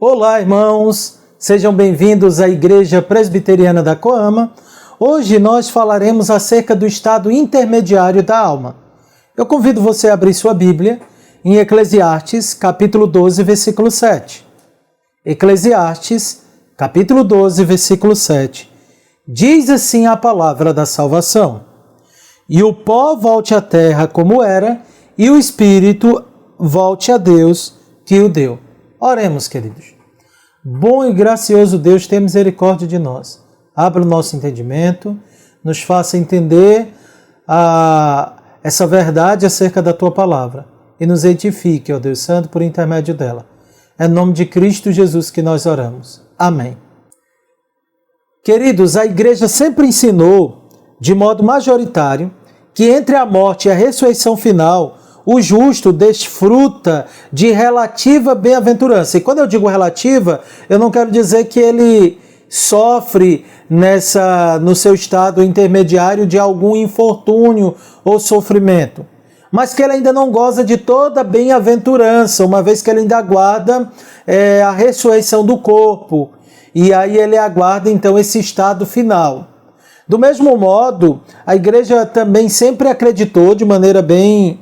Olá, irmãos! Sejam bem-vindos à Igreja Presbiteriana da Coama. Hoje nós falaremos acerca do estado intermediário da alma. Eu convido você a abrir sua Bíblia em Eclesiastes, capítulo 12, versículo 7. Eclesiastes, capítulo 12, versículo 7. Diz assim a palavra da salvação: E o pó volte à terra como era, e o espírito volte a Deus que o deu. Oremos, queridos. Bom e gracioso Deus, tenha misericórdia de nós. Abra o nosso entendimento, nos faça entender essa verdade acerca da Tua palavra e nos edifique, ó Deus Santo, por intermédio dela. É no nome de Cristo Jesus que nós oramos. Amém. Queridos, a igreja sempre ensinou, de modo majoritário, que entre a morte e a ressurreição final, o justo desfruta de relativa bem-aventurança. E quando eu digo relativa, eu não quero dizer que ele sofre no seu estado intermediário de algum infortúnio ou sofrimento, mas que ele ainda não goza de toda bem-aventurança, uma vez que ele ainda aguarda a ressurreição do corpo. E aí ele aguarda então esse estado final. Do mesmo modo, a igreja também sempre acreditou de maneira bem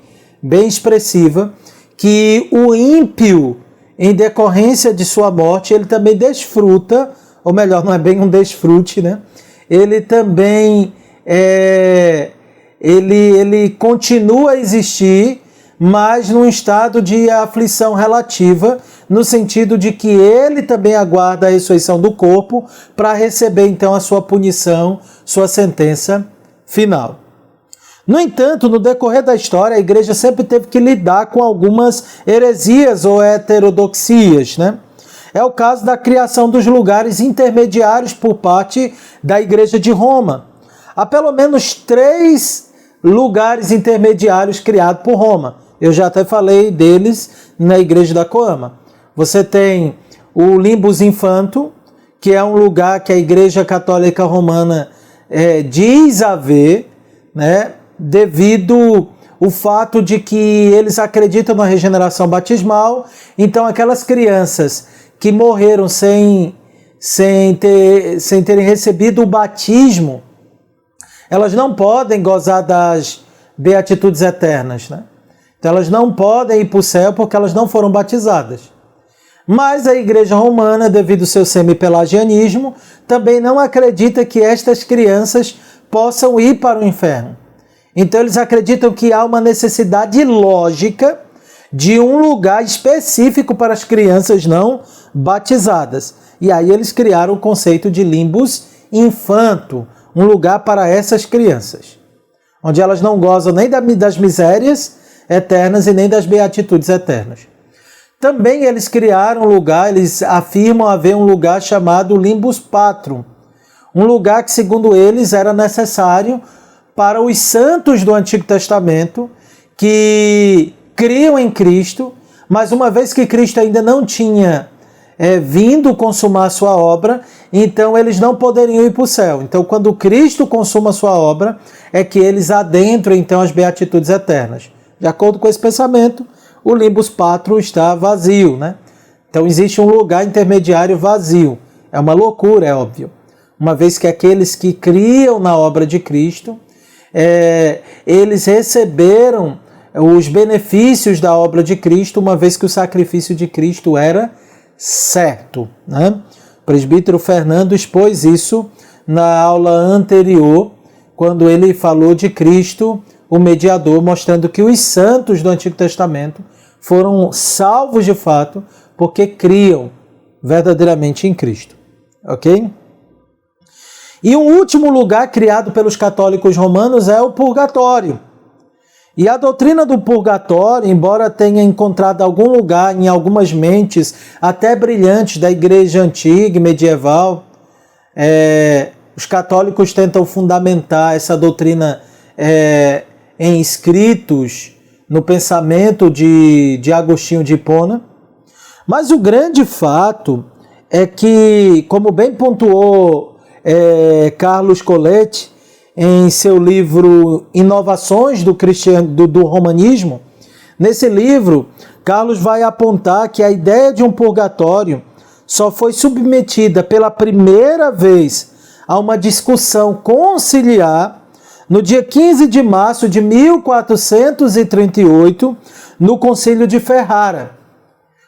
expressiva, que o ímpio, em decorrência de sua morte, ele também desfruta, ou melhor, não é bem um desfrute, né? Ele também ele continua a existir, mas num estado de aflição relativa, no sentido de que ele também aguarda a ressurreição do corpo para receber então a sua punição, sua sentença final. No entanto, no decorrer da história, a igreja sempre teve que lidar com algumas heresias ou heterodoxias, né? É o caso da criação dos lugares intermediários por parte da igreja de Roma. Há pelo menos 3 lugares intermediários criados por Roma. Eu já até falei deles na igreja da Coama. Você tem o Limbus Infanto, que é um lugar que a igreja católica romana diz haver, né? Devido ao fato de que eles acreditam na regeneração batismal, então aquelas crianças que morreram sem terem recebido o batismo, elas não podem gozar das beatitudes eternas, né? Então elas não podem ir para o céu porque elas não foram batizadas. Mas a igreja romana, devido ao seu semipelagianismo, também não acredita que estas crianças possam ir para o inferno. Então eles acreditam que há uma necessidade lógica de um lugar específico para as crianças não batizadas. E aí eles criaram o conceito de Limbus Infanto, um lugar para essas crianças, onde elas não gozam nem das misérias eternas e nem das beatitudes eternas. Também eles criaram um lugar, eles afirmam haver um lugar chamado Limbus Patrum, um lugar que, segundo eles, era necessário para os santos do Antigo Testamento que criam em Cristo, mas uma vez que Cristo ainda não tinha vindo consumar sua obra, então eles não poderiam ir para o céu. Então, quando Cristo consuma sua obra, é que eles adentram então as beatitudes eternas. De acordo com esse pensamento, o Limbus Patrum está vazio, né? Então existe um lugar intermediário vazio. É uma loucura, é óbvio. Uma vez que aqueles que criam na obra de Cristo, eles receberam os benefícios da obra de Cristo, uma vez que o sacrifício de Cristo era certo, né? O presbítero Fernando expôs isso na aula anterior, quando ele falou de Cristo, o mediador, mostrando que os santos do Antigo Testamento foram salvos de fato porque criam verdadeiramente em Cristo, ok? E um último lugar criado pelos católicos romanos é o purgatório. E a doutrina do purgatório, embora tenha encontrado algum lugar em algumas mentes até brilhantes da igreja antiga e medieval, os católicos tentam fundamentar essa doutrina em escritos no pensamento de Agostinho de Hipona. Mas o grande fato é que, como bem pontuou Carlos Coletti, em seu livro Inovações do Romanismo, nesse livro, Carlos vai apontar que a ideia de um purgatório só foi submetida pela primeira vez a uma discussão conciliar no dia 15 de março de 1438, no Concílio de Ferrara.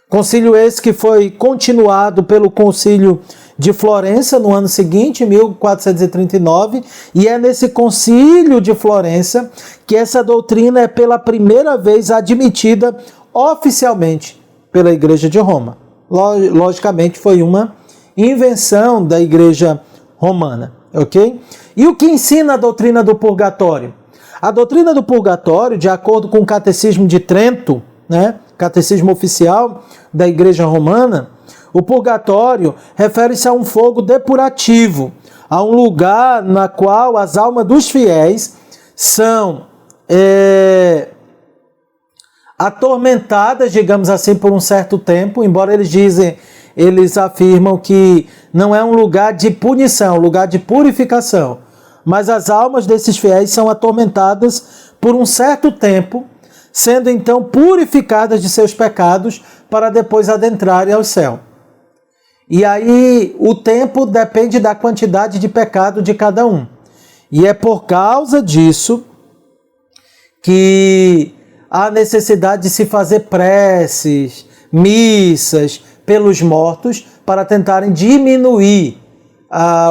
Concílio esse que foi continuado pelo Concílio de Florença no ano seguinte, 1439, e é nesse Concílio de Florença que essa doutrina é pela primeira vez admitida oficialmente pela Igreja de Roma. Logicamente foi uma invenção da Igreja Romana, ok? E o que ensina a doutrina do purgatório? A doutrina do purgatório, de acordo com o Catecismo de Trento, né, Catecismo oficial da Igreja Romana, o purgatório refere-se a um fogo depurativo, a um lugar na qual as almas dos fiéis são atormentadas, digamos assim, por um certo tempo, embora eles afirmam que não é um lugar de punição, é um lugar de purificação. Mas as almas desses fiéis são atormentadas por um certo tempo, sendo então purificadas de seus pecados para depois adentrarem ao céu. E aí o tempo depende da quantidade de pecado de cada um. E é por causa disso que há necessidade de se fazer preces, missas pelos mortos para tentarem diminuir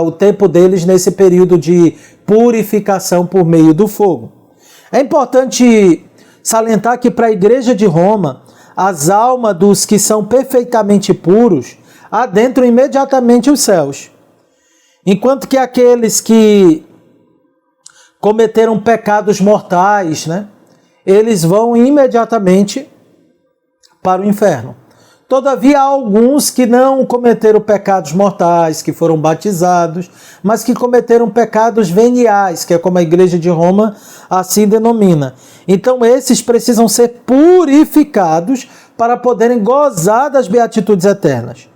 o tempo deles nesse período de purificação por meio do fogo. É importante salientar que para a Igreja de Roma, as almas dos que são perfeitamente puros adentram imediatamente os céus, enquanto que aqueles que cometeram pecados mortais, né, eles vão imediatamente para o inferno. Todavia, há alguns que não cometeram pecados mortais, que foram batizados, mas que cometeram pecados veniais, que é como a Igreja de Roma assim denomina. Então, esses precisam ser purificados para poderem gozar das beatitudes eternas.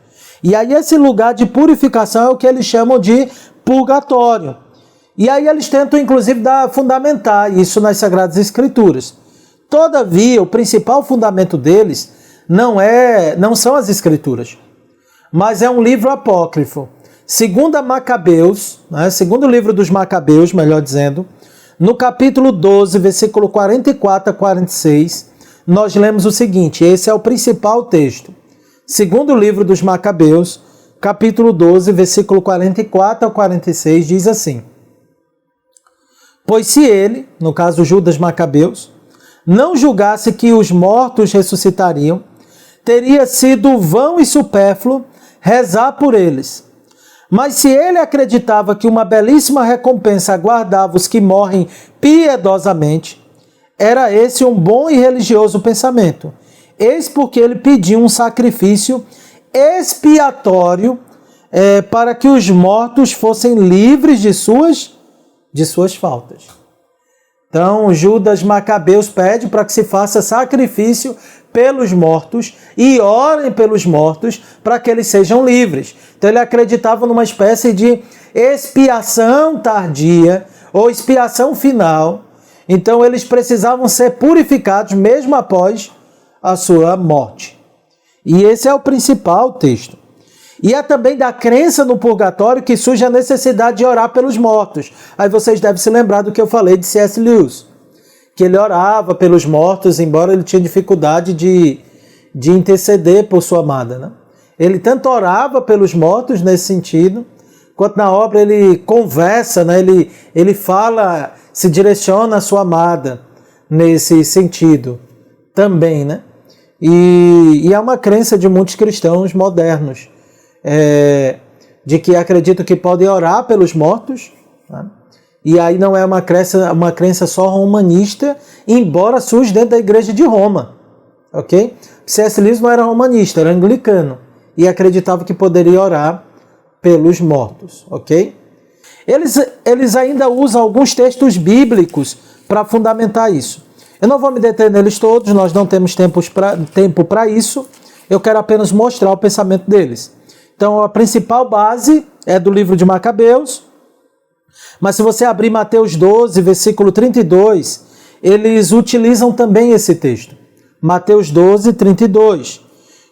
E aí, esse lugar de purificação é o que eles chamam de purgatório. E aí, eles tentam, inclusive, fundamentar isso nas Sagradas Escrituras. Todavia, o principal fundamento deles não são as Escrituras, mas é um livro apócrifo. Segundo Macabeus, né, segundo o livro dos Macabeus, melhor dizendo, no capítulo 12, versículo 44 a 46, nós lemos o seguinte, esse é o principal texto. Segundo o livro dos Macabeus, capítulo 12, versículo 44 a 46, diz assim: Pois se ele, no caso Judas Macabeus, não julgasse que os mortos ressuscitariam, teria sido vão e supérfluo rezar por eles. Mas se ele acreditava que uma belíssima recompensa aguardava os que morrem piedosamente, era esse um bom e religioso pensamento. Eis porque ele pediu um sacrifício expiatório para que os mortos fossem livres de suas faltas. Então, Judas Macabeus pede para que se faça sacrifício pelos mortos e orem pelos mortos para que eles sejam livres. Então, ele acreditava numa espécie de expiação tardia ou expiação final. Então, eles precisavam ser purificados mesmo após a sua morte. E esse é o principal texto. E é também da crença no purgatório que surge a necessidade de orar pelos mortos. Aí vocês devem se lembrar do que eu falei de C.S. Lewis, que ele orava pelos mortos, embora ele tinha dificuldade de interceder por sua amada, né? Ele tanto orava pelos mortos nesse sentido, quanto na obra ele conversa, né? Ele fala, se direciona à sua amada nesse sentido também, né? E é uma crença de muitos cristãos modernos, de que acreditam que podem orar pelos mortos, né? E aí não é uma crença só romanista, embora surja dentro da Igreja de Roma, ok? C.S. Lewis não era romanista, era anglicano, e acreditava que poderia orar pelos mortos, ok? Eles ainda usam alguns textos bíblicos para fundamentar isso. Eu não vou me deter neles todos, nós não temos tempo para isso, eu quero apenas mostrar o pensamento deles. Então, a principal base é do livro de Macabeus, mas se você abrir Mateus 12, versículo 32, eles utilizam também esse texto. Mateus 12, 32.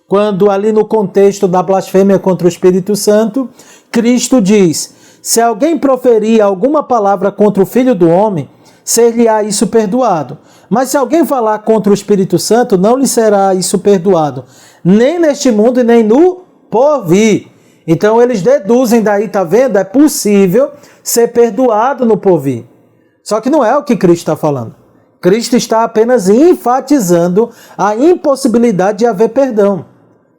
quando ali no contexto da blasfêmia contra o Espírito Santo, Cristo diz: se alguém proferir alguma palavra contra o Filho do Homem, ser-lhe-á isso perdoado. Mas se alguém falar contra o Espírito Santo, não lhe será isso perdoado, nem neste mundo e nem no porvir. Então eles deduzem daí, tá vendo? É possível ser perdoado no porvir. Só que não é o que Cristo está falando. Cristo está apenas enfatizando a impossibilidade de haver perdão.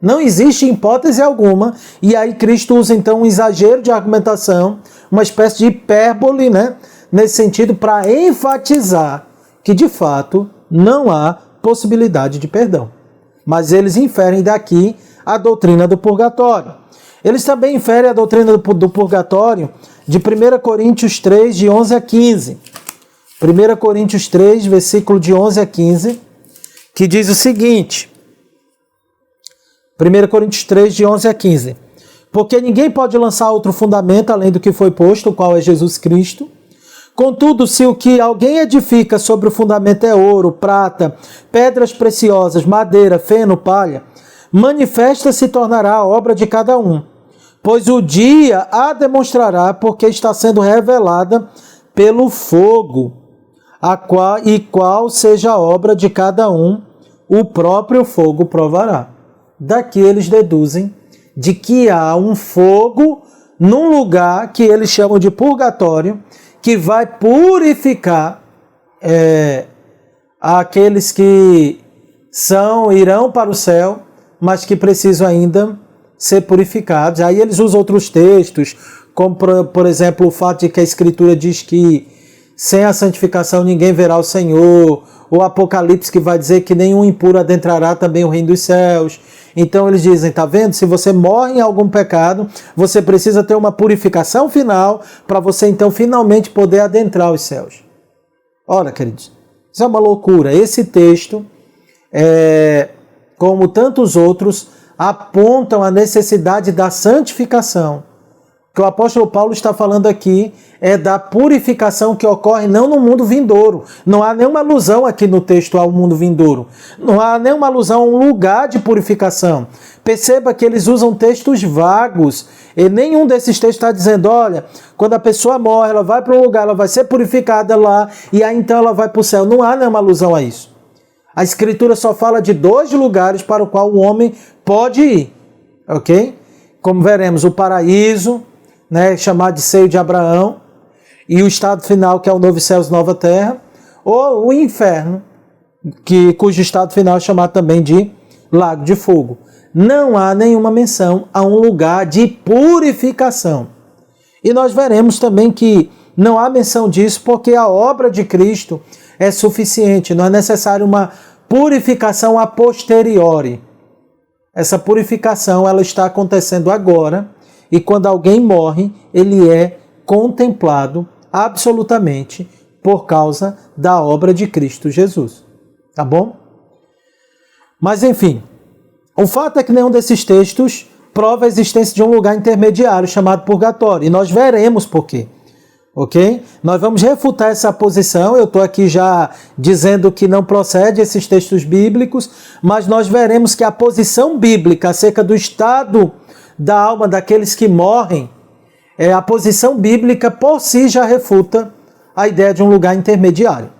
Não existe hipótese alguma, e aí Cristo usa então um exagero de argumentação, uma espécie de hipérbole, né? Nesse sentido, para enfatizar que de fato não há possibilidade de perdão. Mas eles inferem daqui a doutrina do purgatório. Eles também inferem a doutrina do purgatório de 1 Coríntios 3, de 11 a 15. 1 Coríntios 3, versículo de 11 a 15, que diz o seguinte: 1 Coríntios 3, de 11 a 15. Porque ninguém pode lançar outro fundamento além do que foi posto, o qual é Jesus Cristo. Contudo, se o que alguém edifica sobre o fundamento é ouro, prata, pedras preciosas, madeira, feno, palha, manifesta se tornará a obra de cada um, pois o dia a demonstrará, porque está sendo revelada pelo fogo, qual seja a obra de cada um, o próprio fogo provará. Daqui eles deduzem de que há um fogo num lugar que eles chamam de purgatório, que vai purificar aqueles que irão para o céu, mas que precisam ainda ser purificados. Aí eles usam outros textos, como por exemplo o fato de que a Escritura diz que sem a santificação ninguém verá o Senhor, o Apocalipse que vai dizer que nenhum impuro adentrará também o reino dos céus. Então eles dizem, tá vendo? Se você morre em algum pecado, você precisa ter uma purificação final para você então finalmente poder adentrar os céus. Olha, queridos, isso é uma loucura. Esse texto, como tantos outros, apontam a necessidade da santificação. O que o apóstolo Paulo está falando aqui é da purificação que ocorre não no mundo vindouro. Não há nenhuma alusão aqui no texto ao mundo vindouro. Não há nenhuma alusão a um lugar de purificação. Perceba que eles usam textos vagos. E nenhum desses textos está dizendo, olha, quando a pessoa morre, ela vai para um lugar, ela vai ser purificada lá, e aí então ela vai para o céu. Não há nenhuma alusão a isso. A Escritura só fala de 2 lugares para o qual o homem pode ir. Ok? Como veremos, o paraíso, né, chamado de seio de Abraão, e o estado final, que é o novo céu e nova terra, ou o inferno, cujo estado final é chamado também de lago de fogo. Não há nenhuma menção a um lugar de purificação. E nós veremos também que não há menção disso porque a obra de Cristo é suficiente, não é necessário uma purificação a posteriori. Essa purificação ela está acontecendo agora, e quando alguém morre, ele é contemplado absolutamente por causa da obra de Cristo Jesus. Tá bom? Mas enfim, o fato é que nenhum desses textos prova a existência de um lugar intermediário chamado purgatório. E nós veremos por quê. Ok? Nós vamos refutar essa posição. Eu estou aqui já dizendo que não procede esses textos bíblicos, mas nós veremos que a posição bíblica acerca do estado da alma daqueles que morrem, a posição bíblica por si já refuta a ideia de um lugar intermediário.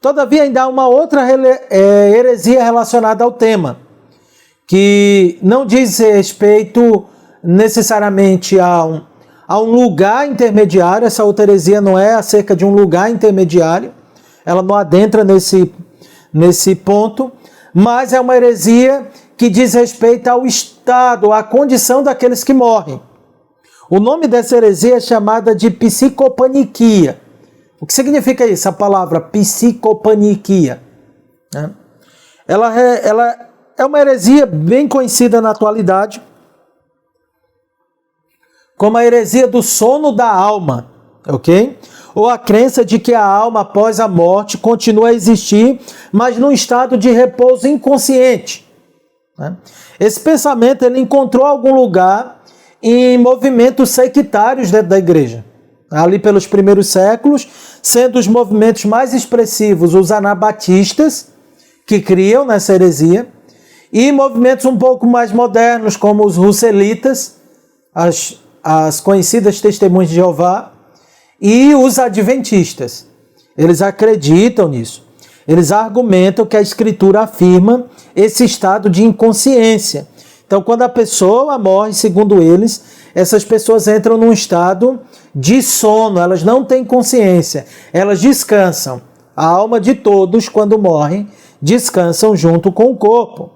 Todavia, ainda há uma outra heresia relacionada ao tema, que não diz respeito necessariamente a um lugar intermediário. Essa outra heresia não é acerca de um lugar intermediário, ela não adentra nesse ponto, mas é uma heresia que diz respeito ao estado, à condição daqueles que morrem. O nome dessa heresia é chamada de psicopaniquia. O que significa isso, a palavra psicopaniquia? Ela é uma heresia bem conhecida na atualidade como a heresia do sono da alma, ok? Ou a crença de que a alma após a morte continua a existir, mas num estado de repouso inconsciente. Esse pensamento ele encontrou algum lugar em movimentos sectários dentro da igreja. Ali pelos primeiros séculos, sendo os movimentos mais expressivos os anabatistas, que criam nessa heresia, E movimentos um pouco mais modernos, como os russelitas, as conhecidas testemunhas de Jeová, e os adventistas. Eles acreditam nisso. Eles argumentam que a Escritura afirma esse estado de inconsciência. Então, quando a pessoa morre, segundo eles, essas pessoas entram num estado de sono, elas não têm consciência, elas descansam. A alma de todos, quando morrem, descansam junto com o corpo.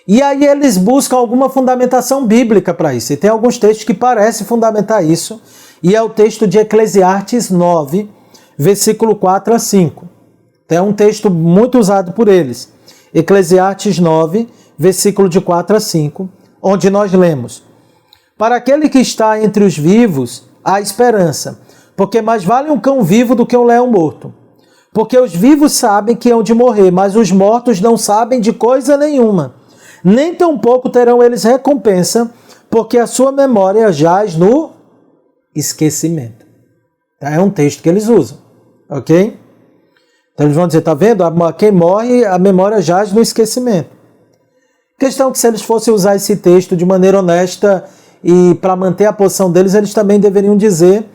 E aí eles buscam alguma fundamentação bíblica para isso. E tem alguns textos que parecem fundamentar isso. E é o texto de Eclesiastes 9, versículo 4 a 5. É um texto muito usado por eles. Eclesiastes 9, versículo de 4 a 5, onde nós lemos: Para aquele que está entre os vivos, há esperança, porque mais vale um cão vivo do que um leão morto. Porque os vivos sabem que hão de morrer, mas os mortos não sabem de coisa nenhuma. Nem tampouco terão eles recompensa, porque a sua memória jaz no esquecimento. É um texto que eles usam, ok? Então eles vão dizer, tá vendo? Quem morre, a memória jaz no esquecimento. Questão que se eles fossem usar esse texto de maneira honesta e para manter a posição deles, eles também deveriam dizer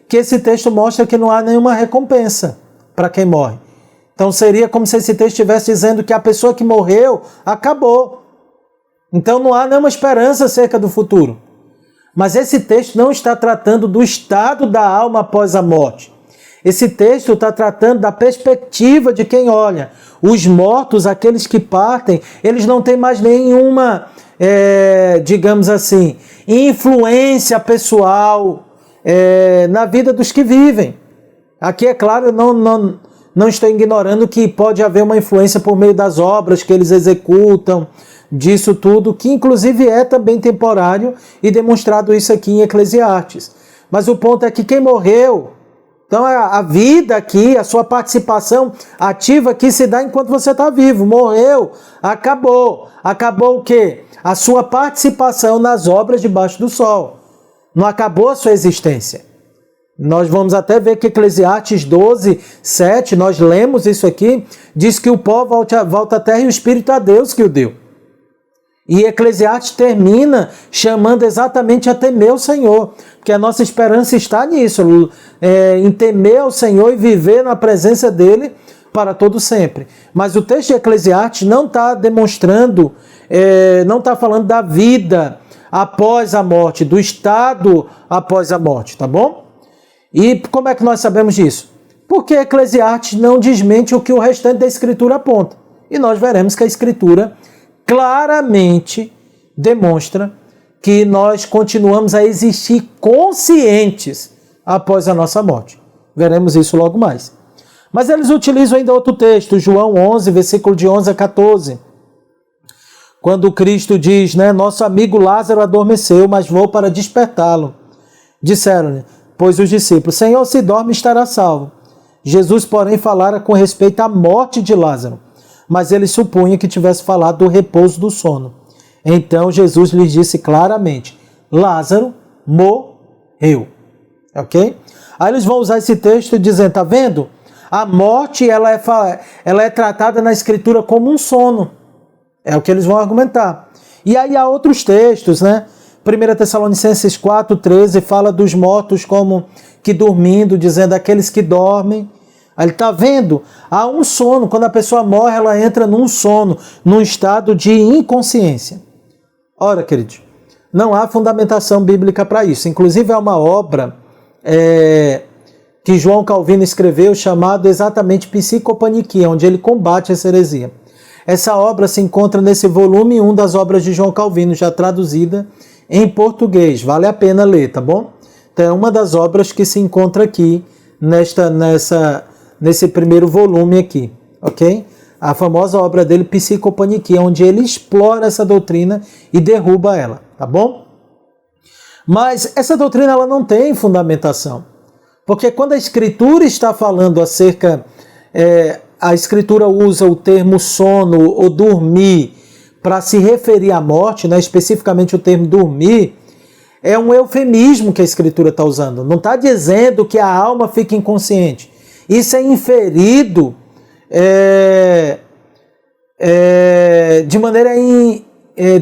que esse texto mostra que não há nenhuma recompensa para quem morre. Então seria como se esse texto estivesse dizendo que a pessoa que morreu acabou. Então não há nenhuma esperança acerca do futuro. Mas esse texto não está tratando do estado da alma após a morte. Esse texto está tratando da perspectiva de quem olha. Os mortos, aqueles que partem, eles não têm mais nenhuma, digamos assim, influência pessoal na vida dos que vivem. Aqui, é claro, eu não estou ignorando que pode haver uma influência por meio das obras que eles executam, disso tudo, que inclusive é também temporário e demonstrado isso aqui em Eclesiastes. Mas o ponto é que quem morreu, então a vida aqui, a sua participação ativa aqui se dá enquanto você está vivo. Morreu, acabou. Acabou o quê? A sua participação nas obras debaixo do sol. Não acabou a sua existência. Nós vamos até ver que Eclesiastes 12, 7, nós lemos isso aqui, diz que o pó volta à terra e o Espírito a Deus que o deu. E Eclesiastes termina chamando exatamente a temer o Senhor, porque a nossa esperança está nisso, em temer ao Senhor e viver na presença dEle para todo sempre. Mas o texto de Eclesiastes não está demonstrando, não está falando da vida após a morte, do estado após a morte, tá bom? E como é que nós sabemos disso? Porque Eclesiastes não desmente o que o restante da Escritura aponta. E nós veremos que a Escritura claramente demonstra que nós continuamos a existir conscientes após a nossa morte. Veremos isso logo mais. Mas eles utilizam ainda outro texto, João 11, versículo de 11 a 14. Quando Cristo diz, nosso amigo Lázaro adormeceu, mas vou para despertá-lo. Disseram-lhe, pois os discípulos, Senhor, se dorme estará salvo. Jesus, porém, falara com respeito à morte de Lázaro, mas ele supunha que tivesse falado do repouso do sono. Então Jesus lhes disse claramente, Lázaro morreu. Ok? Aí eles vão usar esse texto dizendo, tá vendo? A morte ela é tratada na Escritura como um sono. É o que eles vão argumentar. E aí há outros textos, 1 Tessalonicenses 4,13 fala dos mortos como que dormindo, dizendo aqueles que dormem. Aí ele está vendo? Há um sono. Quando a pessoa morre, ela entra num sono, num estado de inconsciência. Ora, queridos, não há fundamentação bíblica para isso. Inclusive, há uma obra que João Calvino escreveu chamada exatamente Psicopaniquia, onde ele combate essa heresia. Essa obra se encontra nesse volume 1 das obras de João Calvino, já traduzida em português. Vale a pena ler, tá bom? Então, é uma das obras que se encontra aqui nesse primeiro volume aqui, ok? A famosa obra dele, Psicopaniquia, onde ele explora essa doutrina e derruba ela, tá bom? Mas essa doutrina ela não tem fundamentação, porque quando a Escritura está falando acerca, a Escritura usa o termo sono ou dormir para se referir à morte, especificamente o termo dormir, é um eufemismo que a Escritura está usando. Não está dizendo que a alma fica inconsciente. Isso é inferido de maneira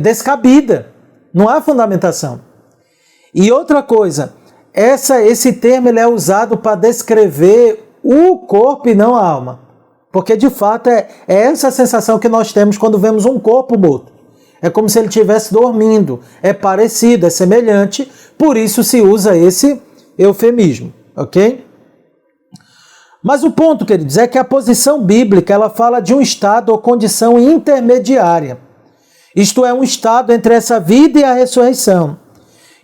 descabida. Não há fundamentação. E outra coisa, esse termo ele é usado para descrever o corpo e não a alma. Porque de fato é essa a sensação que nós temos quando vemos um corpo morto. É como se ele estivesse dormindo. É parecido, é semelhante, por isso se usa esse eufemismo, ok? Mas o ponto, queridos, é que a posição bíblica ela fala de um estado ou condição intermediária. Isto é, um estado entre essa vida e a ressurreição.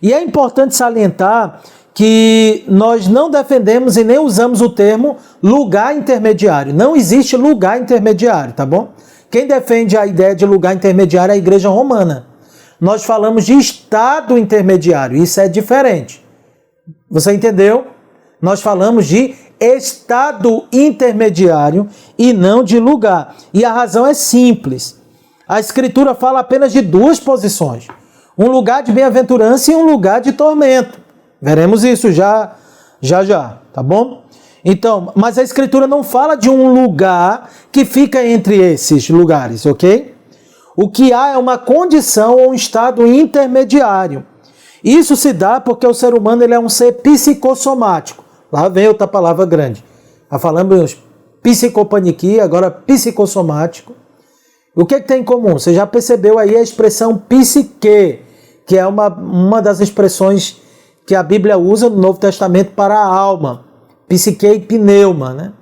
E é importante salientar que nós não defendemos e nem usamos o termo lugar intermediário. Não existe lugar intermediário, tá bom? Quem defende a ideia de lugar intermediário é a Igreja Romana. Nós falamos de estado intermediário, isso é diferente. Você entendeu? Nós falamos de estado intermediário e não de lugar. E a razão é simples. A Escritura fala apenas de duas posições. Um lugar de bem-aventurança e um lugar de tormento. Veremos isso já, tá bom? Então, mas a Escritura não fala de um lugar que fica entre esses lugares, ok? O que há é uma condição ou um estado intermediário. Isso se dá porque o ser humano ele é um ser psicossomático. Lá vem outra palavra grande. Falamos psicopaniquia, agora psicossomático. O que tem em comum? Você já percebeu aí a expressão psique, que é uma das expressões que a Bíblia usa no Novo Testamento para a alma. Psique e pneuma, né?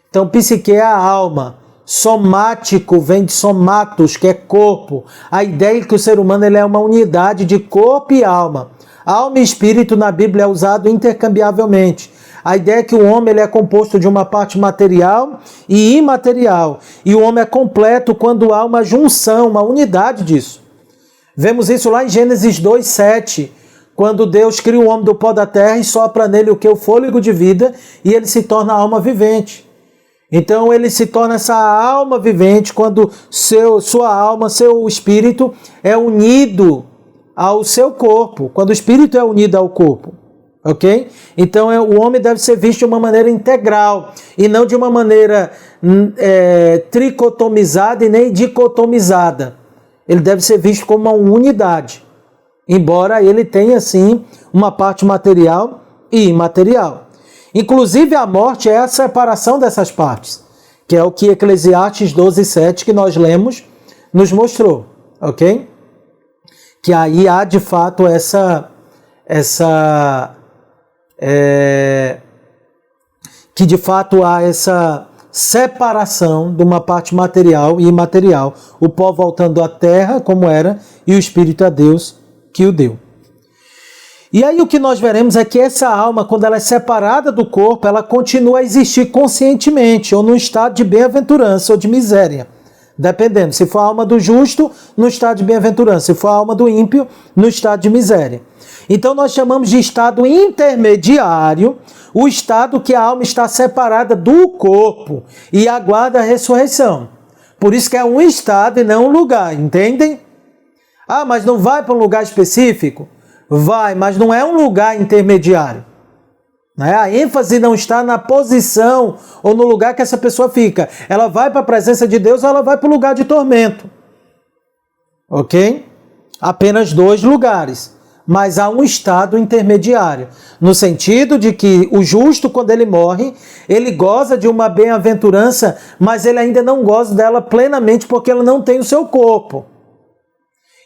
Então, psique é a alma. Somático vem de somatos, que é corpo. A ideia é que o ser humano ele é uma unidade de corpo e alma. Alma e espírito na Bíblia é usado intercambiavelmente. A ideia é que o homem ele é composto de uma parte material e imaterial. E o homem é completo quando há uma junção, uma unidade disso. Vemos isso lá em Gênesis 2:7, quando Deus cria o homem do pó da terra e sopra nele o que? O fôlego de vida, e ele se torna alma vivente. Então ele se torna essa alma vivente quando sua alma, seu espírito é unido ao seu corpo, quando o espírito é unido ao corpo. Ok? Então o homem deve ser visto de uma maneira integral e não de uma maneira tricotomizada e nem dicotomizada. Ele deve ser visto como uma unidade, embora ele tenha sim uma parte material e imaterial. Inclusive a morte é a separação dessas partes, que é o que Eclesiastes 12:7 que nós lemos nos mostrou, ok? Que aí há de fato que de fato há essa separação de uma parte material e imaterial, o pó voltando à terra como era e o espírito a Deus que o deu. E aí o que nós veremos é que essa alma, quando ela é separada do corpo, ela continua a existir conscientemente, ou num estado de bem-aventurança ou de miséria, dependendo. Se for a alma do justo, no estado de bem-aventurança. Se for a alma do ímpio, no estado de miséria. Então nós chamamos de estado intermediário o estado que a alma está separada do corpo e aguarda a ressurreição. Por isso que é um estado e não um lugar, entendem? Ah, mas não vai para um lugar específico? Vai, mas não é um lugar intermediário. A ênfase não está na posição ou no lugar que essa pessoa fica. Ela vai para a presença de Deus ou ela vai para o lugar de tormento. Ok? Apenas dois lugares. Mas há um estado intermediário. No sentido de que o justo, quando ele morre, ele goza de uma bem-aventurança, mas ele ainda não goza dela plenamente porque ele não tem o seu corpo.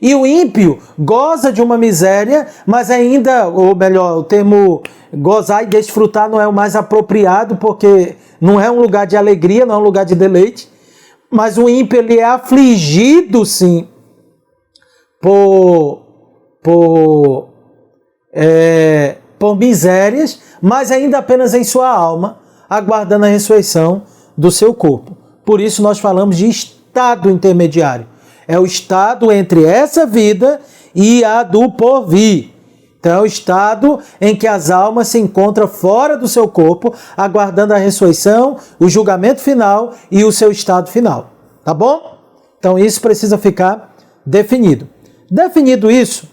E o ímpio goza de uma miséria, mas ainda, ou melhor, o termo gozar e desfrutar não é o mais apropriado, porque não é um lugar de alegria, não é um lugar de deleite. Mas o ímpio ele é afligido, sim, por misérias, mas ainda apenas em sua alma, aguardando a ressurreição do seu corpo. Por isso nós falamos de estado intermediário. É o estado entre essa vida e a do porvir. Então é o estado em que as almas se encontram fora do seu corpo, aguardando a ressurreição, o julgamento final e o seu estado final. Tá bom? Então isso precisa ficar definido. Definido isso,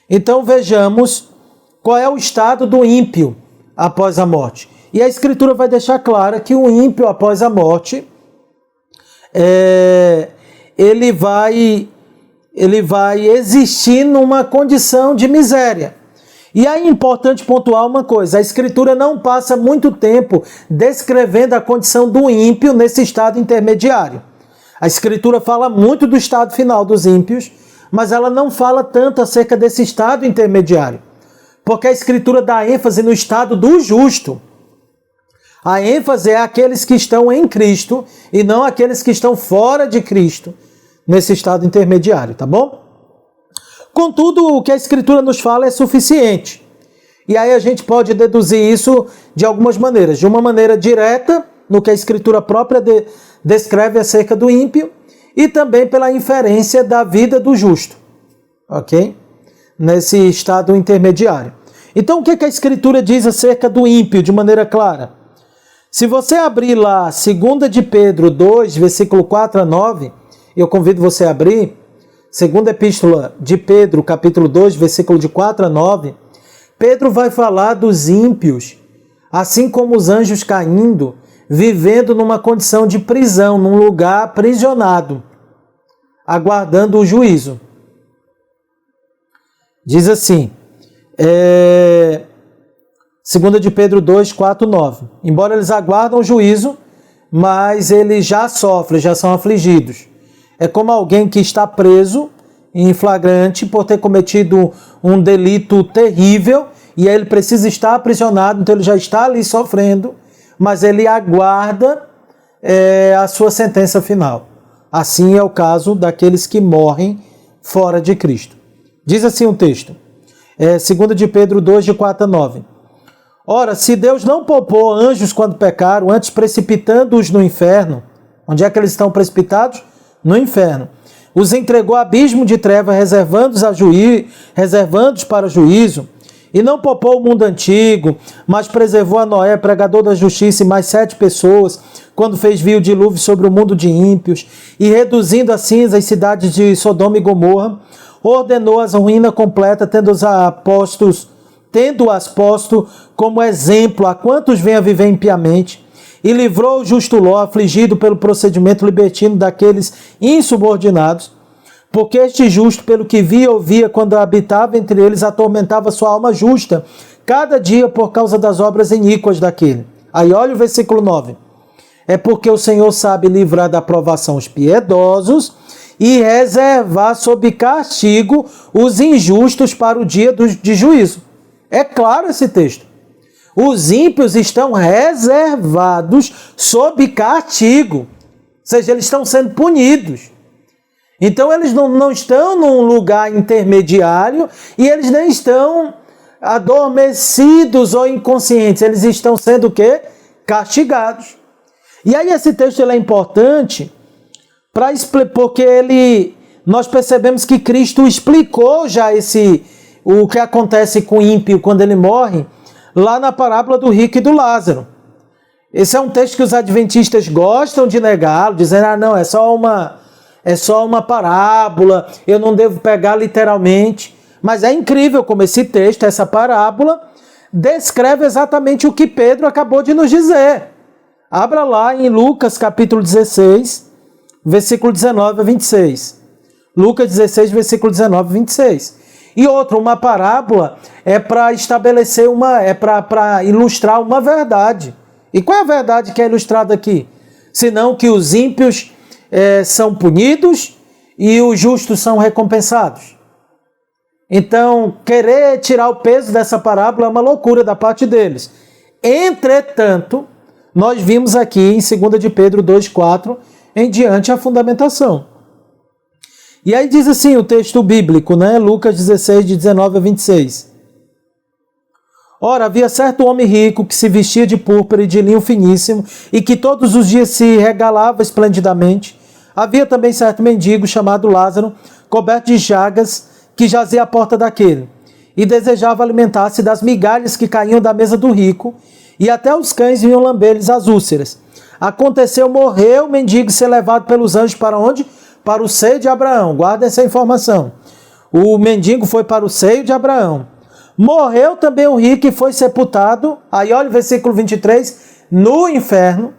então vejamos qual é o estado do ímpio após a morte. E a Escritura vai deixar clara que o ímpio após a morte, ele vai existir numa condição de miséria. E aí é importante pontuar uma coisa: a Escritura não passa muito tempo descrevendo a condição do ímpio nesse estado intermediário. A Escritura fala muito do estado final dos ímpios, mas ela não fala tanto acerca desse estado intermediário, porque a Escritura dá ênfase no estado do justo. A ênfase é aqueles que estão em Cristo e não aqueles que estão fora de Cristo nesse estado intermediário, tá bom? Contudo, o que a Escritura nos fala é suficiente. E aí a gente pode deduzir isso de algumas maneiras. De uma maneira direta, no que a Escritura própria descreve acerca do ímpio, e também pela inferência da vida do justo, ok? Nesse estado intermediário. Então, o que a Escritura diz acerca do ímpio de maneira clara? Se você abrir lá 2 de Pedro 2, versículo 4 a 9, eu convido você a abrir, segunda epístola de Pedro, capítulo 2, versículo de 4 a 9, Pedro vai falar dos ímpios, assim como os anjos caindo, vivendo numa condição de prisão, num lugar aprisionado, aguardando o juízo. Diz assim, 2 de Pedro 2, 4, 9. Embora eles aguardam o juízo, mas eles já sofrem, já são afligidos. É como alguém que está preso em flagrante por ter cometido um delito terrível e aí ele precisa estar aprisionado, então ele já está ali sofrendo, mas ele aguarda a sua sentença final. Assim é o caso daqueles que morrem fora de Cristo. Diz assim o texto, 2 de Pedro 2, de 4 a 9. Ora, se Deus não poupou anjos quando pecaram, antes precipitando-os no inferno, onde é que eles estão precipitados? No inferno. Os entregou a abismo de treva, reservando-os para juízo, e não poupou o mundo antigo, mas preservou a Noé, pregador da justiça, e mais 7 pessoas, quando fez vir o dilúvio sobre o mundo de ímpios, e reduzindo a cinza as cidades de Sodoma e Gomorra, ordenou-as a ruína completa, tendo-as posto como exemplo a quantos vêm a viver impiamente, e livrou o justo Ló, afligido pelo procedimento libertino daqueles insubordinados, porque este justo, pelo que via e ouvia quando habitava entre eles, atormentava sua alma justa, cada dia por causa das obras iníquas daquele. Aí olha o versículo 9. É porque o Senhor sabe livrar da provação os piedosos e reservar sob castigo os injustos para o dia de juízo. É claro esse texto. Os ímpios estão reservados sob castigo, ou seja, eles estão sendo punidos. Então eles não estão num lugar intermediário e eles nem estão adormecidos ou inconscientes, eles estão sendo o quê? Castigados. E aí esse texto ele é importante porque nós percebemos que Cristo explicou já o que acontece com o ímpio quando ele morre, lá na parábola do rico e do Lázaro. Esse é um texto que os adventistas gostam de negá-lo, dizendo, não, é só uma parábola, eu não devo pegar literalmente. Mas é incrível como esse texto, essa parábola, descreve exatamente o que Pedro acabou de nos dizer. Abra lá em Lucas capítulo 16, versículo 19 a 26. Lucas 16, versículo 19 a 26. E outra, uma parábola é para estabelecer para ilustrar uma verdade. E qual é a verdade que é ilustrada aqui? Senão que os ímpios são punidos e os justos são recompensados. Então, querer tirar o peso dessa parábola é uma loucura da parte deles. Entretanto, nós vimos aqui em 2 de Pedro 2,4 em diante a fundamentação. E aí diz assim o texto bíblico, né? Lucas 16, de 19 a 26. Ora, havia certo homem rico que se vestia de púrpura e de linho finíssimo e que todos os dias se regalava esplendidamente. Havia também certo mendigo chamado Lázaro, coberto de chagas, que jazia à porta daquele, e desejava alimentar-se das migalhas que caíam da mesa do rico, e até os cães vinham lamber-lhes as úlceras. Aconteceu, morreu o mendigo ser levado pelos anjos para onde? Para o seio de Abraão. Guarda essa informação. O mendigo foi para o seio de Abraão. Morreu também o rico e foi sepultado, aí olha o versículo 23, no inferno,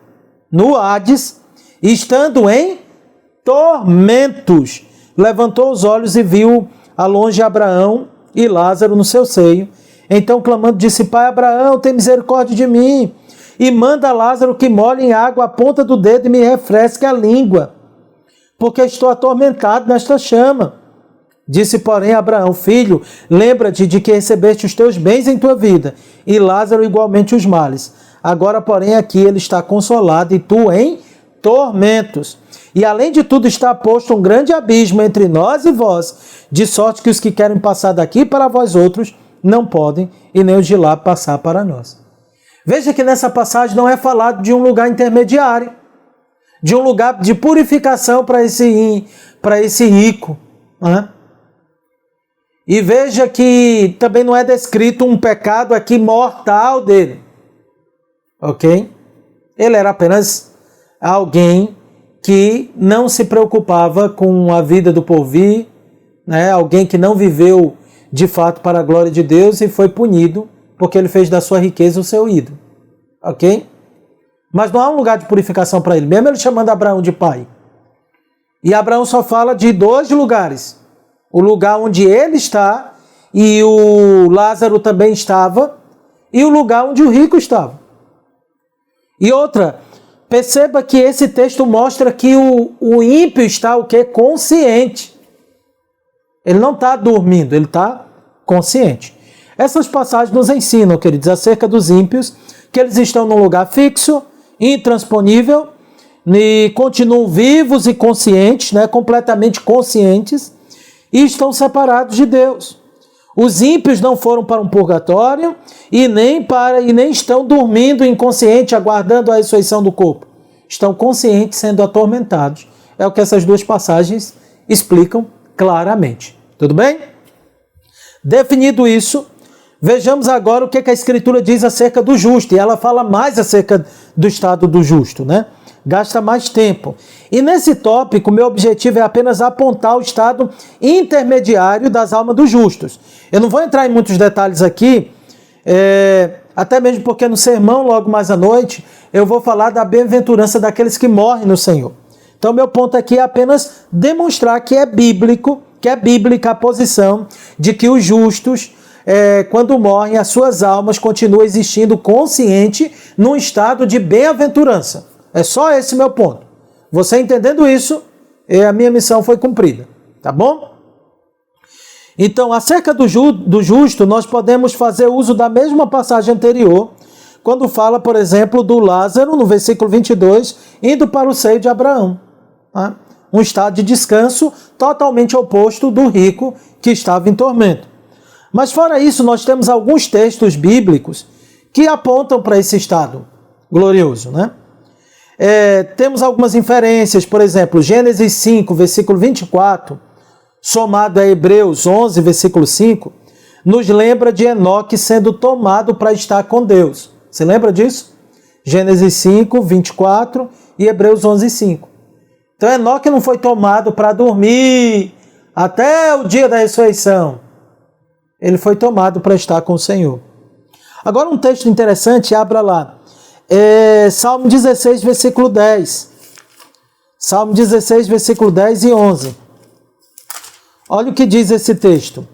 no Hades, estando em tormentos, levantou os olhos e viu a longe Abraão e Lázaro no seu seio. Então, clamando, disse: Pai Abraão, tem misericórdia de mim, e manda Lázaro que molhe em água a ponta do dedo e me refresque a língua, porque estou atormentado nesta chama. Disse, porém, Abraão: Filho, lembra-te de que recebeste os teus bens em tua vida, e Lázaro igualmente os males. Agora, porém, aqui ele está consolado, e tu em tormentos. E além de tudo está posto um grande abismo entre nós e vós, de sorte que os que querem passar daqui para vós outros não podem, e nem os de lá passar para nós. Veja que nessa passagem não é falado de um lugar intermediário, de um lugar de purificação para esse rico, né? E veja que também não é descrito um pecado aqui mortal dele, ok? Ele era apenas alguém que não se preocupava com a vida do porvir, né? Alguém que não viveu de fato para a glória de Deus e foi punido porque ele fez da sua riqueza o seu ídolo, ok? Mas não há um lugar de purificação para ele, mesmo ele chamando Abraão de pai. E Abraão só fala de 2 lugares: o lugar onde ele está, e o Lázaro também estava, e o lugar onde o rico estava. E outra, perceba que esse texto mostra que o ímpio está o quê? Consciente. Ele não está dormindo, ele está consciente. Essas passagens nos ensinam, queridos, acerca dos ímpios, que eles estão num lugar fixo, intransponível, e continuam vivos e conscientes, né? Completamente conscientes, e estão separados de Deus. Os ímpios não foram para um purgatório e nem estão dormindo inconsciente, aguardando a ressurreição do corpo. Estão conscientes, sendo atormentados. É o que essas 2 passagens explicam claramente. Tudo bem? Definido isso, vejamos agora o que a Escritura diz acerca do justo. E ela fala mais acerca do estado do justo, né? Gasta mais tempo. E nesse tópico, meu objetivo é apenas apontar o estado intermediário das almas dos justos. Eu não vou entrar em muitos detalhes aqui, até mesmo porque no sermão, logo mais à noite, eu vou falar da bem-aventurança daqueles que morrem no Senhor. Então, meu ponto aqui é apenas demonstrar que é bíblica a posição de que os justos, quando morrem, as suas almas continuam existindo consciente num estado de bem-aventurança. É só esse meu ponto. Você entendendo isso, a minha missão foi cumprida. Tá bom? Então, acerca do justo, nós podemos fazer uso da mesma passagem anterior, quando fala, por exemplo, do Lázaro, no versículo 22, indo para o seio de Abraão. Tá? Um estado de descanso totalmente oposto do rico que estava em tormento. Mas fora isso, nós temos alguns textos bíblicos que apontam para esse estado glorioso, né? Temos algumas inferências, por exemplo, Gênesis 5, versículo 24, somado a Hebreus 11, versículo 5, nos lembra de Enoque sendo tomado para estar com Deus. Você lembra disso? Gênesis 5, 24 e Hebreus 11, 5. Então Enoque não foi tomado para dormir até o dia da ressurreição. Ele foi tomado para estar com o Senhor. Agora um texto interessante, abra lá. Salmo 16, versículo 10. Salmo 16, versículo 10 e 11. Olha o que diz esse texto.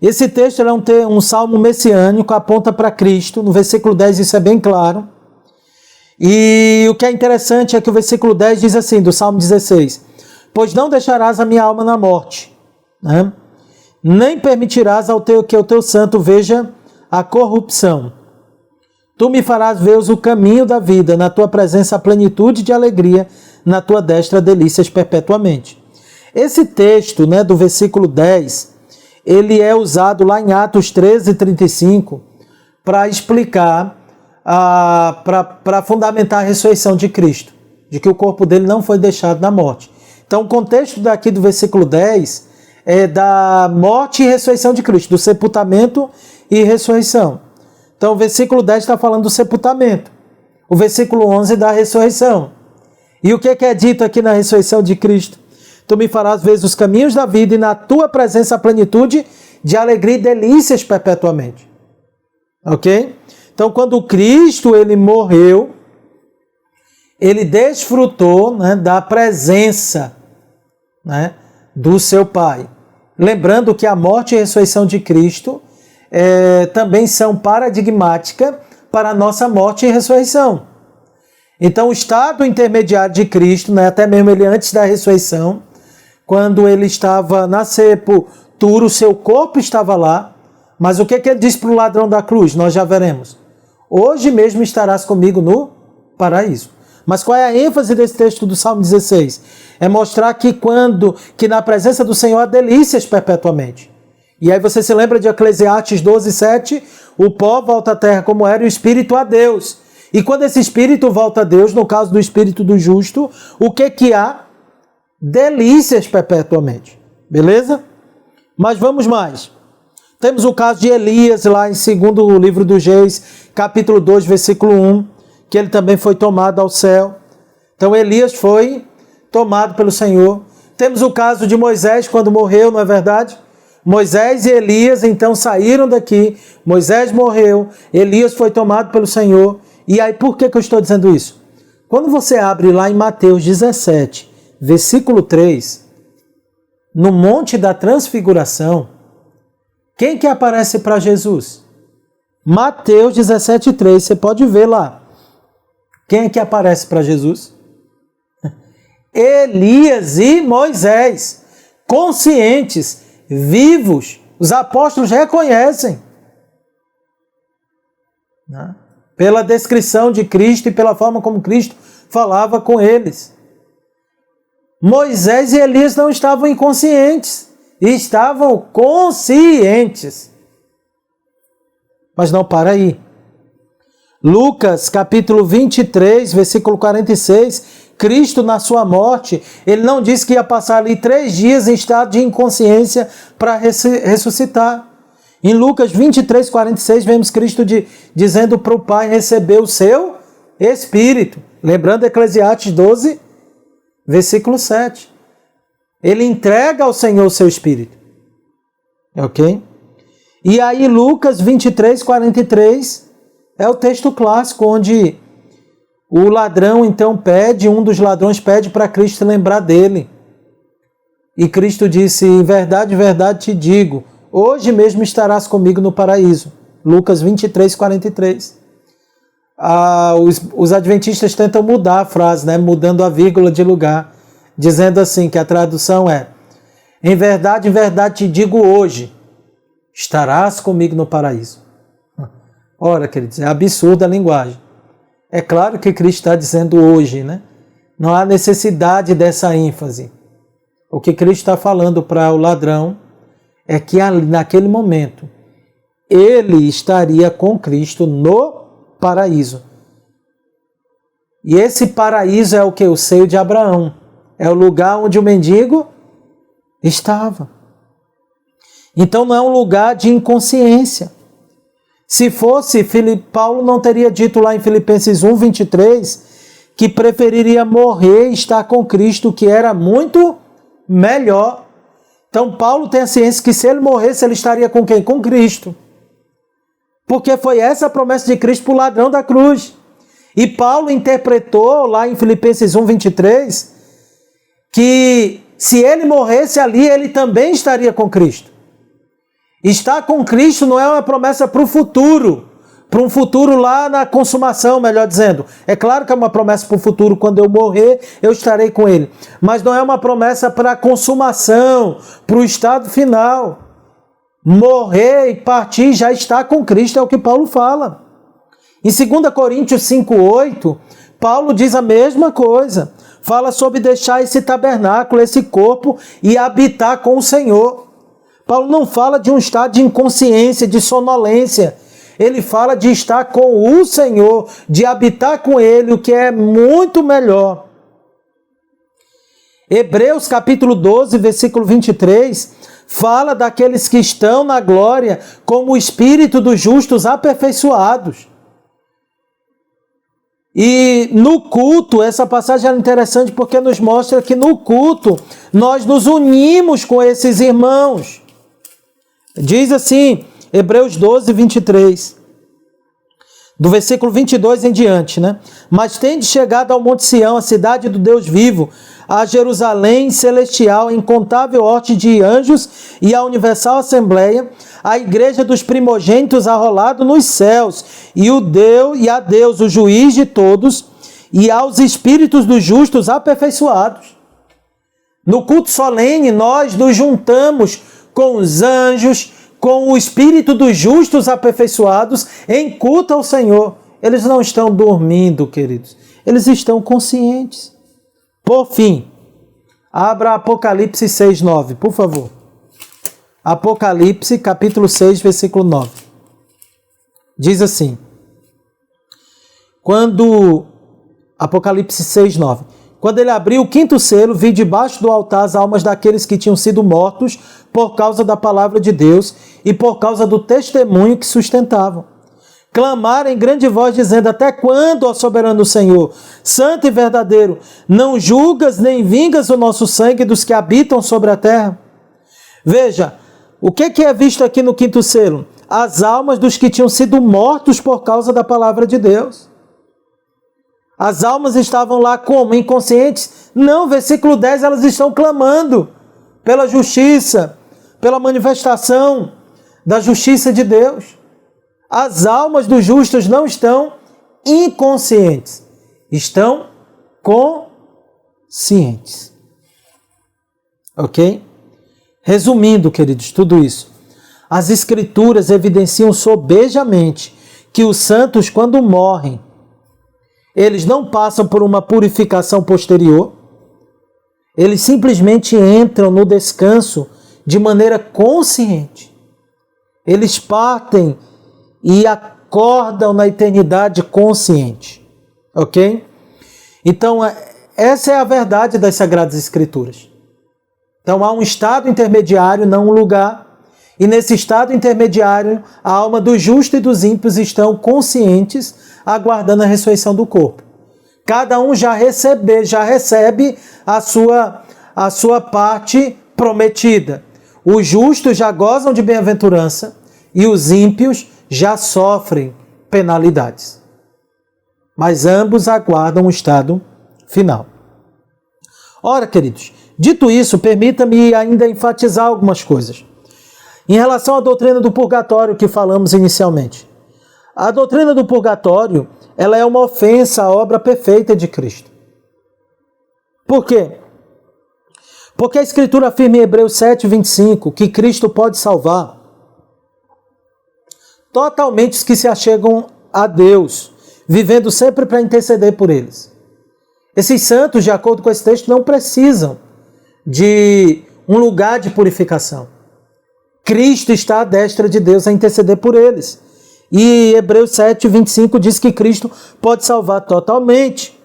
Esse texto é um salmo messiânico, aponta para Cristo. No versículo 10 isso é bem claro. E o que é interessante é que o versículo 10 diz assim, do Salmo 16. Pois não deixarás a minha alma na morte, né? Nem permitirás que o teu santo veja a corrupção. Tu me farás ver o caminho da vida, na tua presença a plenitude de alegria, na tua destra delícias perpetuamente. Esse texto, né, do versículo 10, ele é usado lá em Atos 13, 35, para explicar, para fundamentar a ressurreição de Cristo, de que o corpo dele não foi deixado na morte. Então o contexto daqui do versículo 10 é da morte e ressurreição de Cristo, do sepultamento e ressurreição. Então o versículo 10 está falando do sepultamento, o versículo 11 da ressurreição. E o que é dito aqui na ressurreição de Cristo? Tu me farás ver os caminhos da vida e na tua presença a plenitude de alegria e delícias perpetuamente. Ok? Então quando Cristo ele morreu, ele desfrutou, né, da presença, né, do seu Pai. Lembrando que a morte e a ressurreição de Cristo também são paradigmáticas para a nossa morte e ressurreição. Então, o estado intermediário de Cristo, né, até mesmo ele antes da ressurreição, quando ele estava na sepultura, o seu corpo estava lá, mas o que ele disse para o ladrão da cruz? Nós já veremos. Hoje mesmo estarás comigo no paraíso. Mas qual é a ênfase desse texto do Salmo 16? É mostrar que na presença do Senhor há delícias perpetuamente. E aí você se lembra de Eclesiastes 12:7? O pó volta à terra como era e o espírito a Deus. E quando esse espírito volta a Deus, no caso do espírito do justo, o que há? Delícias perpetuamente. Beleza? Mas vamos mais. Temos o caso de Elias lá em 2º livro dos Reis, capítulo 2, versículo 1, que ele também foi tomado ao céu. Então Elias foi tomado pelo Senhor. Temos o caso de Moisés quando morreu, não é verdade? Moisés e Elias então saíram daqui, Moisés morreu, Elias foi tomado pelo Senhor. E aí por que eu estou dizendo isso? Quando você abre lá em Mateus 17, versículo 3, no Monte da Transfiguração, quem que aparece para Jesus? Mateus 17:3, você pode ver lá. Quem é que aparece para Jesus? Elias e Moisés, conscientes, vivos. Os apóstolos reconhecem, né? Pela descrição de Cristo e pela forma como Cristo falava com eles. Moisés e Elias não estavam inconscientes, estavam conscientes. Mas não para aí. Lucas, capítulo 23, versículo 46, Cristo na sua morte, ele não disse que ia passar ali 3 dias em estado de inconsciência para ressuscitar. Em Lucas 23, 46, vemos Cristo dizendo para o Pai receber o seu Espírito. Lembrando Eclesiastes 12, versículo 7. Ele entrega ao Senhor o seu Espírito. Ok? E aí Lucas 23, 43... é o texto clássico onde o ladrão então um dos ladrões pede para Cristo lembrar dele. E Cristo disse, em verdade, te digo, hoje mesmo estarás comigo no paraíso. Lucas 23, 43. Os adventistas tentam mudar a frase, né? Mudando a vírgula de lugar, dizendo assim, que a tradução é, em verdade, te digo hoje, estarás comigo no paraíso. Ora, queridos, é absurda a linguagem. É claro que Cristo está dizendo hoje, né? Não há necessidade dessa ênfase. O que Cristo está falando para o ladrão é que naquele momento ele estaria com Cristo no paraíso. E esse paraíso é o que? O seio de Abraão. É o lugar onde o mendigo estava. Então não é um lugar de inconsciência. Se fosse, Paulo não teria dito lá em Filipenses 1, 23, que preferiria morrer e estar com Cristo, que era muito melhor. Então Paulo tem a ciência que se ele morresse, ele estaria com quem? Com Cristo. Porque foi essa a promessa de Cristo para o ladrão da cruz. E Paulo interpretou lá em Filipenses 1, 23, que se ele morresse ali, ele também estaria com Cristo. Estar com Cristo não é uma promessa para o futuro, para um futuro lá na consumação, melhor dizendo. É claro que é uma promessa para o futuro, quando eu morrer, eu estarei com Ele. Mas não é uma promessa para a consumação, para o estado final. Morrer e partir já está com Cristo, é o que Paulo fala. Em 2 Coríntios 5:8, Paulo diz a mesma coisa. Fala sobre deixar esse tabernáculo, esse corpo, e habitar com o Senhor. Paulo não fala de um estado de inconsciência, de sonolência. Ele fala de estar com o Senhor, de habitar com Ele, o que é muito melhor. Hebreus capítulo 12, versículo 23, fala daqueles que estão na glória como o espírito dos justos aperfeiçoados. E no culto, essa passagem é interessante porque nos mostra que no culto nós nos unimos com esses irmãos. Diz assim, Hebreus 12, 23. do versículo 22 em diante, né? Mas tende chegado ao Monte Sião, a cidade do Deus vivo, a Jerusalém celestial, a incontável horte de anjos e a universal assembleia, a igreja dos primogênitos arrolado nos céus, e a Deus, o juiz de todos, e aos espíritos dos justos aperfeiçoados. No culto solene, nós nos juntamos com os anjos, com o espírito dos justos aperfeiçoados, em culto ao Senhor. Eles não estão dormindo, queridos. Eles estão conscientes. Por fim, abra Apocalipse 6:9, por favor. Apocalipse, capítulo 6, versículo 9. Diz assim. Apocalipse 6:9. Quando ele abriu o quinto selo, vi debaixo do altar as almas daqueles que tinham sido mortos por causa da palavra de Deus e por causa do testemunho que sustentavam. Clamaram em grande voz, dizendo: até quando, ó soberano Senhor, santo e verdadeiro, não julgas nem vingas o nosso sangue dos que habitam sobre a terra? Veja, o que é visto aqui no quinto selo? As almas dos que tinham sido mortos por causa da palavra de Deus. As almas estavam lá como? Inconscientes? Não, versículo 10, elas estão clamando pela justiça, pela manifestação da justiça de Deus. As almas dos justos não estão inconscientes, estão conscientes. Ok? Resumindo, queridos, tudo isso. As Escrituras evidenciam sobejamente que os santos, quando morrem, eles não passam por uma purificação posterior, eles simplesmente entram no descanso de maneira consciente. Eles partem e acordam na eternidade consciente. Ok? Então, essa é a verdade das Sagradas Escrituras. Então, há um estado intermediário, não um lugar. E nesse estado intermediário, a alma do justo e dos ímpios estão conscientes, aguardando a ressurreição do corpo. Cada um já recebe a sua parte prometida. Os justos já gozam de bem-aventurança e os ímpios já sofrem penalidades. Mas ambos aguardam o estado final. Ora, queridos, dito isso, permita-me ainda enfatizar algumas coisas. Em relação à doutrina do purgatório que falamos inicialmente. A doutrina do purgatório, ela é uma ofensa à obra perfeita de Cristo. Por quê? Porque a Escritura afirma em Hebreus 7:25 que Cristo pode salvar totalmente os que se achegam a Deus, vivendo sempre para interceder por eles. Esses santos, de acordo com esse texto, não precisam de um lugar de purificação. Cristo está à destra de Deus a interceder por eles. E Hebreus 7:25 diz que Cristo pode salvar totalmente.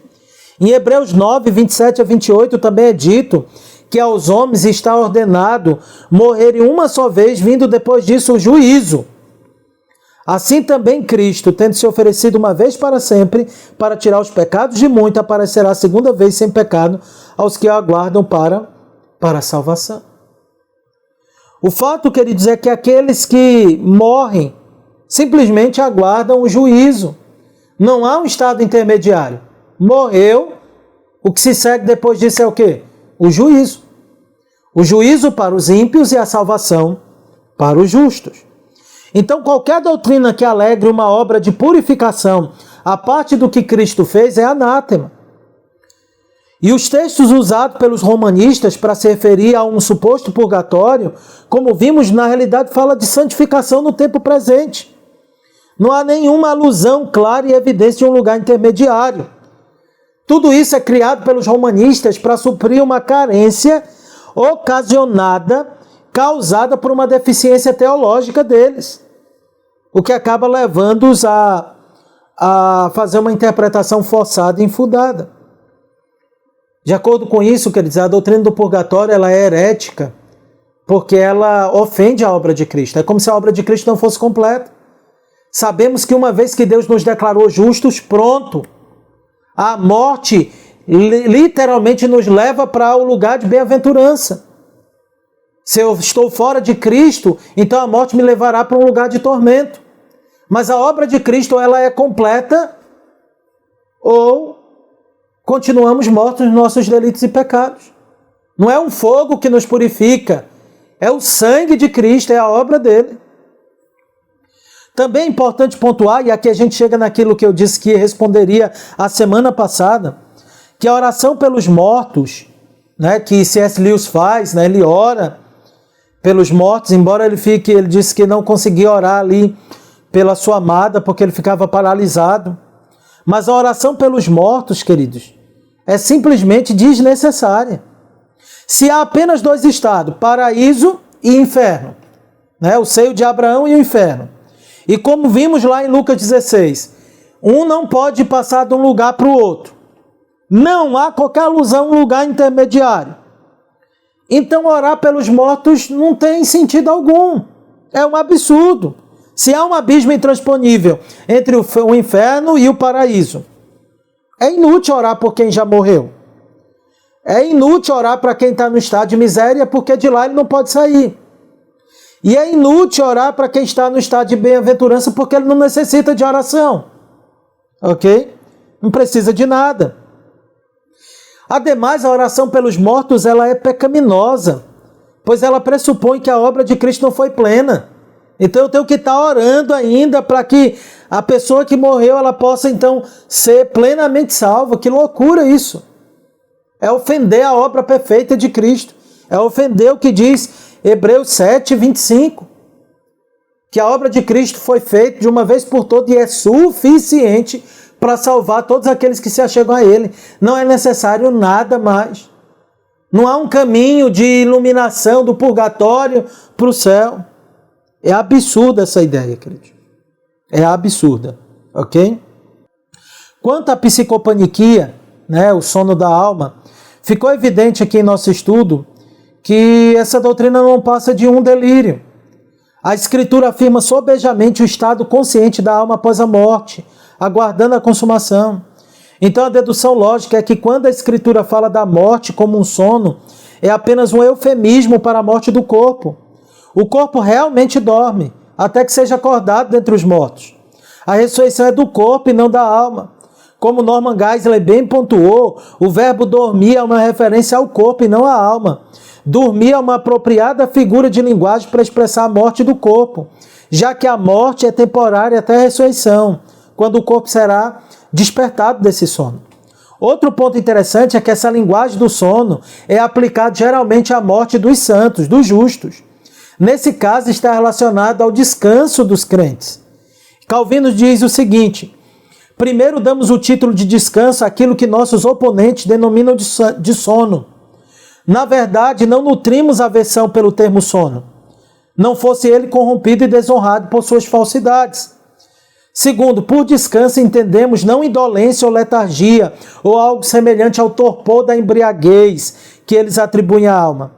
Em Hebreus 9:27-28 também é dito que aos homens está ordenado morrerem uma só vez, vindo depois disso o juízo. Assim também Cristo, tendo se oferecido uma vez para sempre, para tirar os pecados de muitos, aparecerá a segunda vez sem pecado aos que o aguardam para a salvação. O fato, queridos, é que aqueles que morrem simplesmente aguardam o juízo. Não há um estado intermediário. Morreu, o que se segue depois disso é o quê? O juízo. O juízo para os ímpios e a salvação para os justos. Então, qualquer doutrina que alegre uma obra de purificação a parte do que Cristo fez é anátema. E os textos usados pelos romanistas para se referir a um suposto purgatório, como vimos, na realidade fala de santificação no tempo presente. Não há nenhuma alusão clara e evidência de um lugar intermediário. Tudo isso é criado pelos romanistas para suprir uma carência causada por uma deficiência teológica deles. O que acaba levando-os a fazer uma interpretação forçada e infundada. De acordo com isso, quer dizer, a doutrina do purgatório ela é herética, porque ela ofende a obra de Cristo. É como se a obra de Cristo não fosse completa. Sabemos que uma vez que Deus nos declarou justos, pronto, a morte literalmente nos leva para o lugar de bem-aventurança. Se eu estou fora de Cristo, então a morte me levará para um lugar de tormento. Mas a obra de Cristo, ela é completa ou continuamos mortos nos nossos delitos e pecados. Não é um fogo que nos purifica, é o sangue de Cristo, é a obra dele. Também é importante pontuar, e aqui a gente chega naquilo que eu disse que responderia a semana passada, que a oração pelos mortos, né, que C.S. Lewis faz, né, ele ora pelos mortos, embora ele disse que não conseguia orar ali pela sua amada, porque ele ficava paralisado. Mas a oração pelos mortos, queridos, é simplesmente desnecessária. Se há apenas dois estados, paraíso e inferno, né, o seio de Abraão e o inferno, e como vimos lá em Lucas 16, um não pode passar de um lugar para o outro. Não há qualquer alusão a um lugar intermediário. Então orar pelos mortos não tem sentido algum. É um absurdo. Se há um abismo intransponível entre o inferno e o paraíso, é inútil orar por quem já morreu. É inútil orar para quem está no estado de miséria, porque de lá ele não pode sair. E é inútil orar para quem está no estado de bem-aventurança, porque ele não necessita de oração. Ok? Não precisa de nada. Ademais, a oração pelos mortos, ela é pecaminosa, pois ela pressupõe que a obra de Cristo não foi plena. Então eu tenho que estar orando ainda para que a pessoa que morreu, ela possa então ser plenamente salva. Que loucura isso! É ofender a obra perfeita de Cristo. É ofender o que diz Hebreus 7, 25. Que a obra de Cristo foi feita de uma vez por todas e é suficiente para salvar todos aqueles que se achegam a Ele. Não é necessário nada mais. Não há um caminho de iluminação do purgatório para o céu. É absurda essa ideia, querido. É absurda, ok? Quanto à psicopaniquia, né, o sono da alma, ficou evidente aqui em nosso estudo que essa doutrina não passa de um delírio. A Escritura afirma sobejamente o estado consciente da alma após a morte, aguardando a consumação. Então a dedução lógica é que quando a Escritura fala da morte como um sono, é apenas um eufemismo para a morte do corpo. O corpo realmente dorme, até que seja acordado dentre os mortos. A ressurreição é do corpo e não da alma. Como Norman Geisler bem pontuou, o verbo dormir é uma referência ao corpo e não à alma. Dormir é uma apropriada figura de linguagem para expressar a morte do corpo, já que a morte é temporária até a ressurreição, quando o corpo será despertado desse sono. Outro ponto interessante é que essa linguagem do sono é aplicada geralmente à morte dos santos, dos justos. Nesse caso está relacionado ao descanso dos crentes. Calvino diz o seguinte: primeiro damos o título de descanso àquilo que nossos oponentes denominam de sono. Na verdade, não nutrimos aversão pelo termo sono, não fosse ele corrompido e desonrado por suas falsidades. Segundo, por descanso entendemos não indolência ou letargia, ou algo semelhante ao torpor da embriaguez que eles atribuem à alma,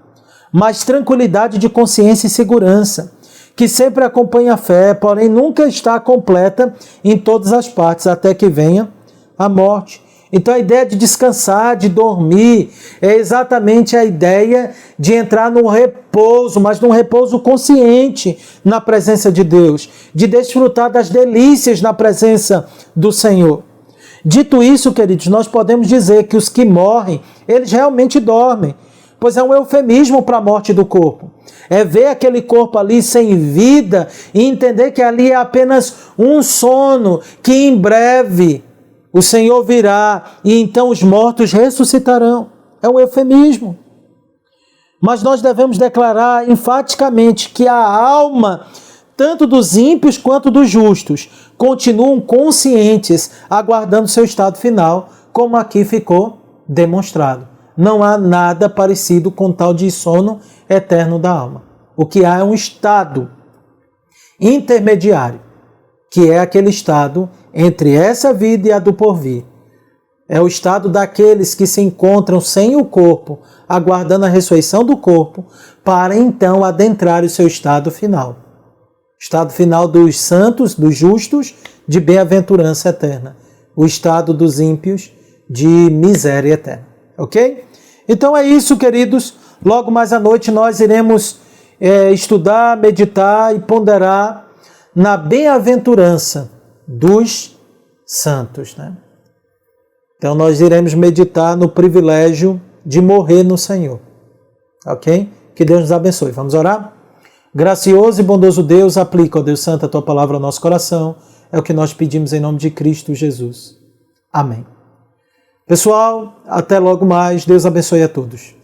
mas tranquilidade de consciência e segurança, que sempre acompanha a fé, porém nunca está completa em todas as partes, até que venha a morte. Então a ideia de descansar, de dormir, é exatamente a ideia de entrar num repouso, mas num repouso consciente na presença de Deus, de desfrutar das delícias na presença do Senhor. Dito isso, queridos, nós podemos dizer que os que morrem, eles realmente dormem, pois é um eufemismo para a morte do corpo. É ver aquele corpo ali sem vida e entender que ali é apenas um sono, que em breve o Senhor virá e então os mortos ressuscitarão. É um eufemismo. Mas nós devemos declarar enfaticamente que a alma, tanto dos ímpios quanto dos justos, continuam conscientes, aguardando seu estado final, como aqui ficou demonstrado. Não há nada parecido com tal de sono eterno da alma. O que há é um estado intermediário, que é aquele estado entre essa vida e a do porvir. É o estado daqueles que se encontram sem o corpo, aguardando a ressurreição do corpo, para então adentrar o seu estado final. Estado final dos santos, dos justos, de bem-aventurança eterna. O estado dos ímpios, de miséria eterna. Ok? Então é isso, queridos. Logo mais à noite nós iremos estudar, meditar e ponderar na bem-aventurança dos santos, né? Então nós iremos meditar no privilégio de morrer no Senhor. Ok? Que Deus nos abençoe. Vamos orar? Gracioso e bondoso Deus, aplica, ó Deus Santo, a Tua palavra ao nosso coração. É o que nós pedimos em nome de Cristo Jesus. Amém. Pessoal, até logo mais. Deus abençoe a todos.